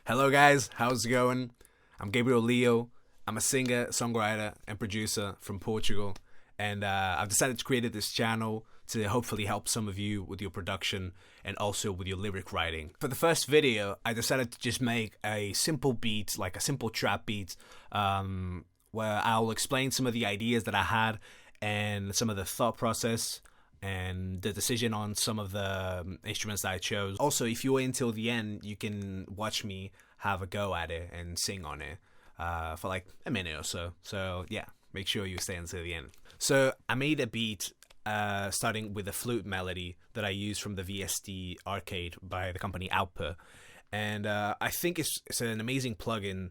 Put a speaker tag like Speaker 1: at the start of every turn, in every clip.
Speaker 1: Hello guys, how's it going? I'm Gabriel Leo. I'm a singer, songwriter, and producer from Portugal, and I've decided to create this channel to hopefully help some of you with your production and also with your lyric writing. For the first video, I decided to just make a simple beat, like a simple trap beat, where I'll explain some of the ideas that I had and some of the thought process and the decision on some of the instruments that I chose. Also, if you wait until the end, you can watch me have a go at it and sing on it for like a minute or so. So yeah, make sure you stay until the end. So I made a beat starting with a flute melody that I used from the VST arcade by the company Ep.1. And I think it's an amazing plugin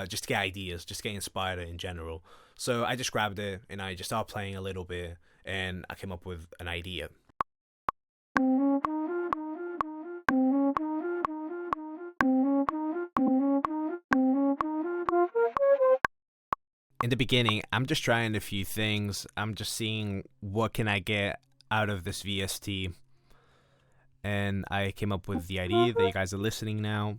Speaker 1: just to get ideas, just to get inspired in general. So I just grabbed it and I just started playing a little bit, and I came up with an idea. In the beginning, I'm just trying a few things. I'm just seeing what can I get out of this VST. And I came up with the idea that you guys are listening now.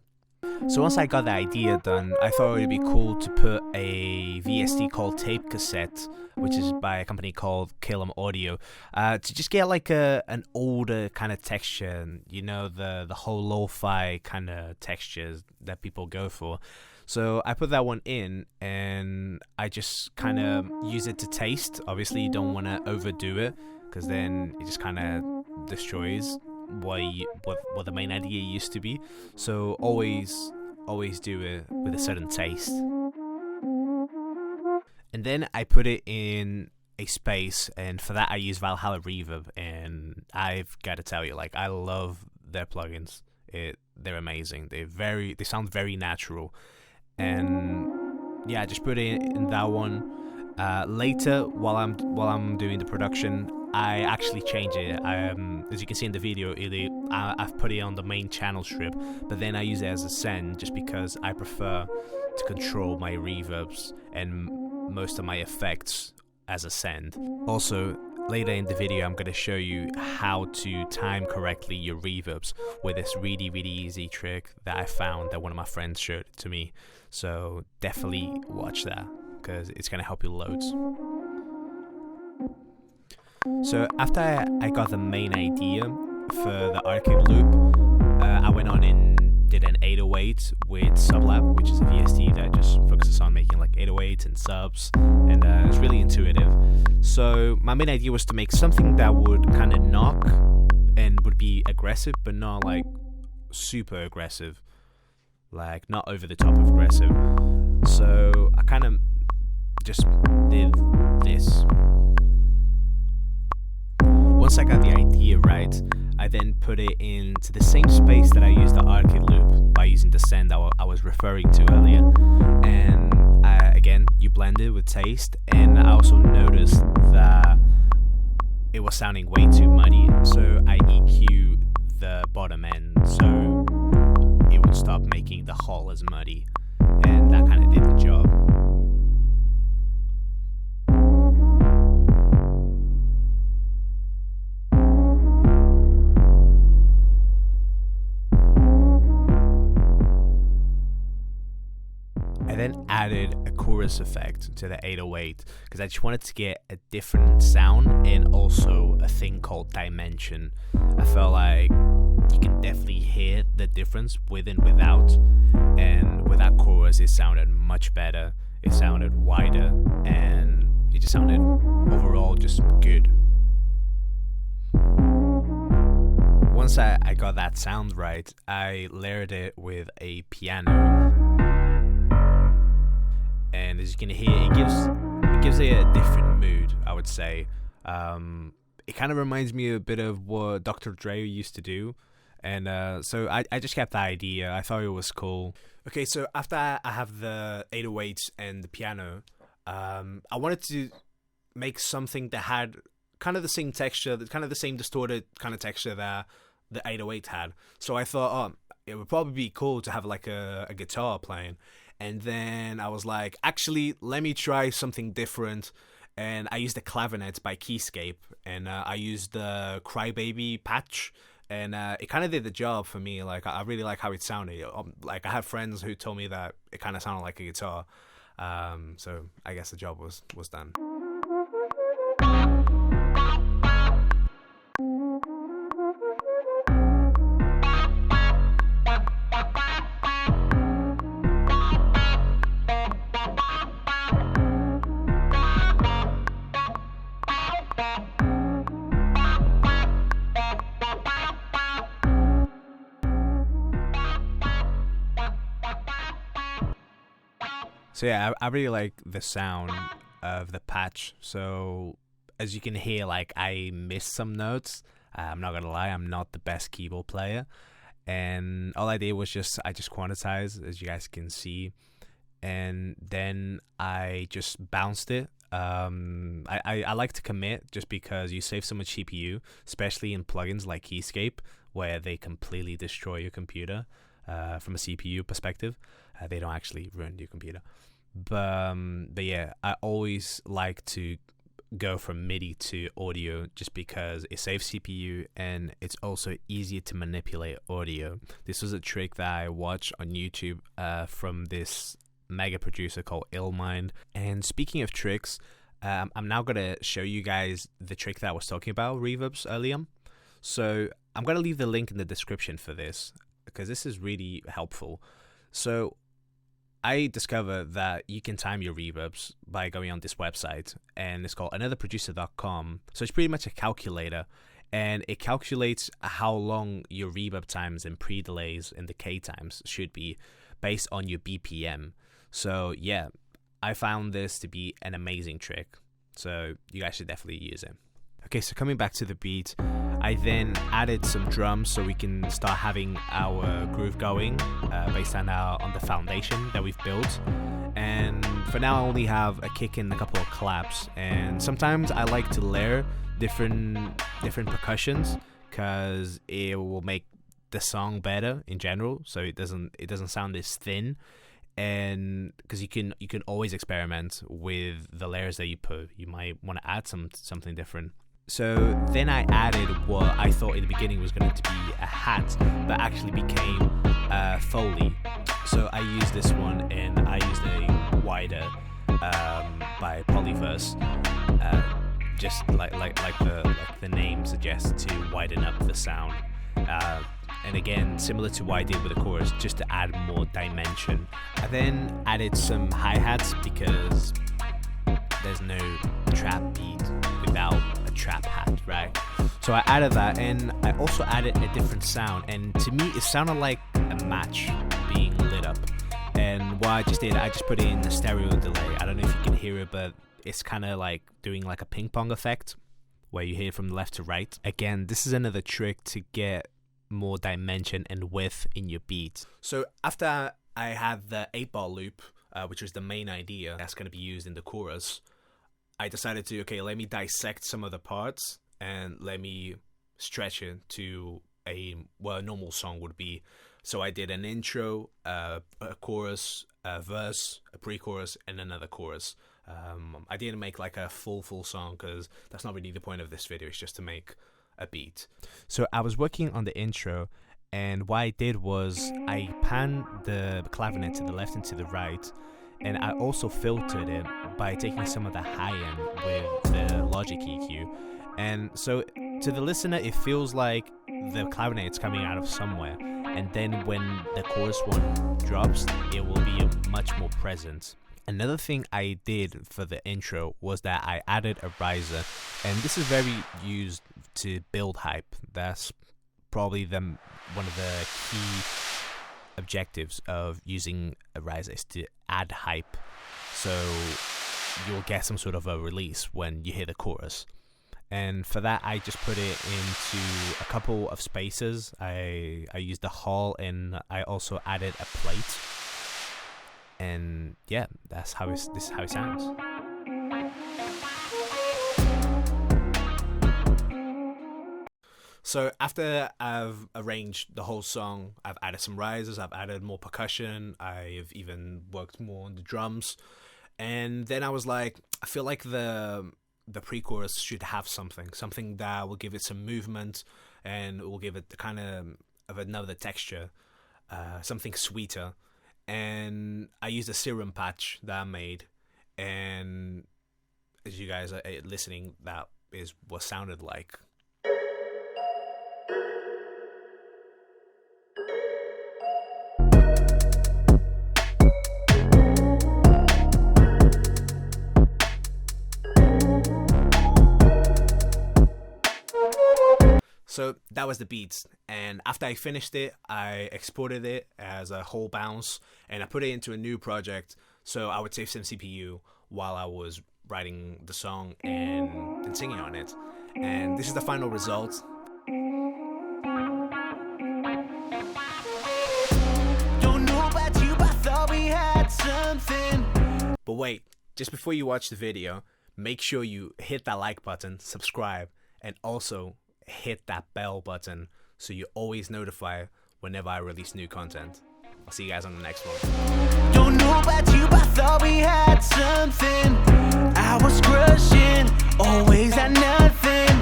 Speaker 1: So once I got the idea done, I thought it would be cool to put a VST called Tape Cassette, which is by a company called Killam Audio, to just get like an older kind of texture, you know, the whole lo-fi kind of textures that people go for. So I put that one in, and I just kind of use it to taste. Obviously, you don't want to overdo it, because then it just kind of destroys what the main idea used to be. So always do it with a certain taste. And then I put it in a space, and for that I use Valhalla Reverb, and I've got to tell you, like, I love their plugins. They're amazing. They sound very natural. And yeah, I just put it in that one. Later, while I'm doing the production, I actually change it. As you can see in the video, I've put it on the main channel strip, but then I use it as a send just because I prefer to control my reverbs and most of my effects as a send. Also, later in the video, I'm going to show you how to time correctly your reverbs with this really easy trick that I found that one of my friends showed to me. So definitely watch that, because it's going to help you loads. So after I got the main idea for the arcade loop, I went on and did an 808 with Sublab, which is a VST that just focuses on making like 808s and subs, and it's really intuitive. So my main idea was to make something that would kind of knock and would be aggressive, but not like super aggressive, like not over the top of aggressive. So I kind of just did this. Once I got the idea right, I then put it into the same space that I used the arcade loop by using the send I was referring to earlier. And again, you blend it with taste, and I also noticed that it was sounding way too muddy, so I EQ the bottom end so it would stop making the hull as muddy, and that kind of did the job. I then added a chorus effect to the 808 because I just wanted to get a different sound and also a thing called dimension. I felt like you can definitely hear the difference with and without, and with that chorus it sounded much better, it sounded wider, and it just sounded overall just good. Once I got that sound right, I layered it with a piano. And as you can hear, it gives it a different mood, I would say. It kind of reminds me a bit of what Dr. Dre used to do. And so I just kept that idea. I thought it was cool. Okay, so after I have the 808s and the piano, I wanted to make something that had kind of the same texture, kind of the same distorted kind of texture that the 808 had. So I thought, it would probably be cool to have like a guitar playing. And then I was like, actually, let me try something different. And I used the Clavinets by Keyscape, and I used the Crybaby patch and it kind of did the job for me. Like I really like how it sounded. Like I have friends who told me that it kind of sounded like a guitar. So I guess the job was done. So yeah, I really like the sound of the patch. So as you can hear, like I missed some notes. I'm not gonna lie, I'm not the best keyboard player, and all I did was I just quantized, as you guys can see, and then I just bounced it. I like to commit just because you save so much CPU, especially in plugins like Keyscape, where they completely destroy your computer from a CPU perspective. They don't actually ruin your computer. But yeah, I always like to go from MIDI to audio just because it saves CPU and it's also easier to manipulate audio. This was a trick that I watched on YouTube from this mega producer called Illmind. And speaking of tricks, I'm now going to show you guys the trick that I was talking about, reverbs, earlier. So I'm going to leave the link in the description for this because this is really helpful. So I discovered that you can time your reverbs by going on this website, and it's called anotherproducer.com. So it's pretty much a calculator, and it calculates how long your reverb times and pre-delays and decay times should be based on your BPM. So yeah, I found this to be an amazing trick. So you guys should definitely use it. Okay, so coming back to the beat, I then added some drums so we can start having our groove going based on the foundation that we've built. And for now, I only have a kick and a couple of claps. And sometimes I like to layer different percussions because it will make the song better in general, so it doesn't sound as thin. And because you can always experiment with the layers that you put. You might want to add something different. So then I added what I thought in the beginning was going to be a hat, but actually became Foley. So I used this one, and I used a wider by Polyverse, just like the name suggests, to widen up the sound. And again, similar to what I did with the chorus, just to add more dimension. I then added some hi-hats because there's no trap beat without a trap hat, right? So I added that, and I also added a different sound, and to me it sounded like a match being lit up. And what I just did, I just put in a stereo delay. I don't know if you can hear it, but it's kind of like doing like a ping pong effect where you hear from left to right. Again, this is another trick to get more dimension and width in your beat. So after I had the 8-bar loop, which was the main idea that's going to be used in the chorus, I decided to, let me dissect some of the parts and let me stretch it to a normal song would be. So I did an intro, a chorus, a verse, a pre-chorus, and another chorus. I didn't make like a full song because that's not really the point of this video. It's just to make a beat. So I was working on the intro, and what I did was I panned the clavinet to the left and to the right, and I also filtered it by taking some of the high end with the Logic EQ. And so to the listener, it feels like the clavinet is coming out of somewhere, and then when the chorus one drops, it will be much more present. Another thing I did for the intro was that I added a riser, and this is very used to build hype. That's probably one of the key objectives of using a riser, is to add hype, so you'll get some sort of a release when you hear the chorus. And for that, I just put it into a couple of spaces. I used the hall, and I also added a plate. And yeah, this is how it sounds. So after I've arranged the whole song, I've added some risers, I've added more percussion, I've even worked more on the drums, and then I was like, I feel like the pre-chorus should have something that will give it some movement and it will give it the kind of another texture, something sweeter. And I used a serum patch that I made, and as you guys are listening, that is what sounded like. So that was the beats, and after I finished it, I exported it as a whole bounce, and I put it into a new project so I would save some CPU while I was writing the song and singing on it. And this is the final result. Don't know about you, but I thought we had something. But wait, just before you watch the video, make sure you hit that like button, subscribe, and also hit that bell button so you're always notified whenever I release new content. I'll see you guys on the next one. Don't know about you, but I thought we had something. I was crushing, always had nothing.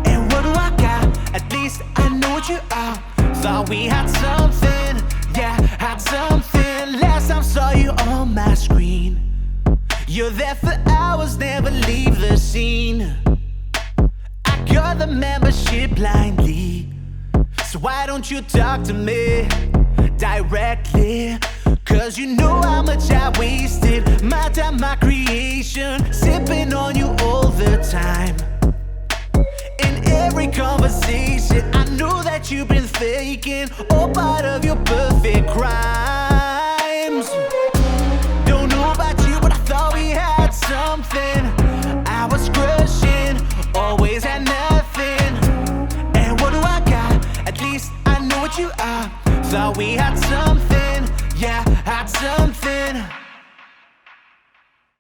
Speaker 1: And what do I got? At least I know what you are. Thought we had something, yeah, had something. Last time saw you on my screen. You're there for hours, never leave the scene. You're the membership blindly, so why don't you talk to me directly? Cause you know how much I wasted my time, my creation, sipping on you all the time. In every conversation, I know that you've been faking, all part of your perfect crimes. Don't know about you, but I thought we had something. I was crushing, always had nothing. And what do I got? At least I know what you are. Thought we had something, yeah, had something.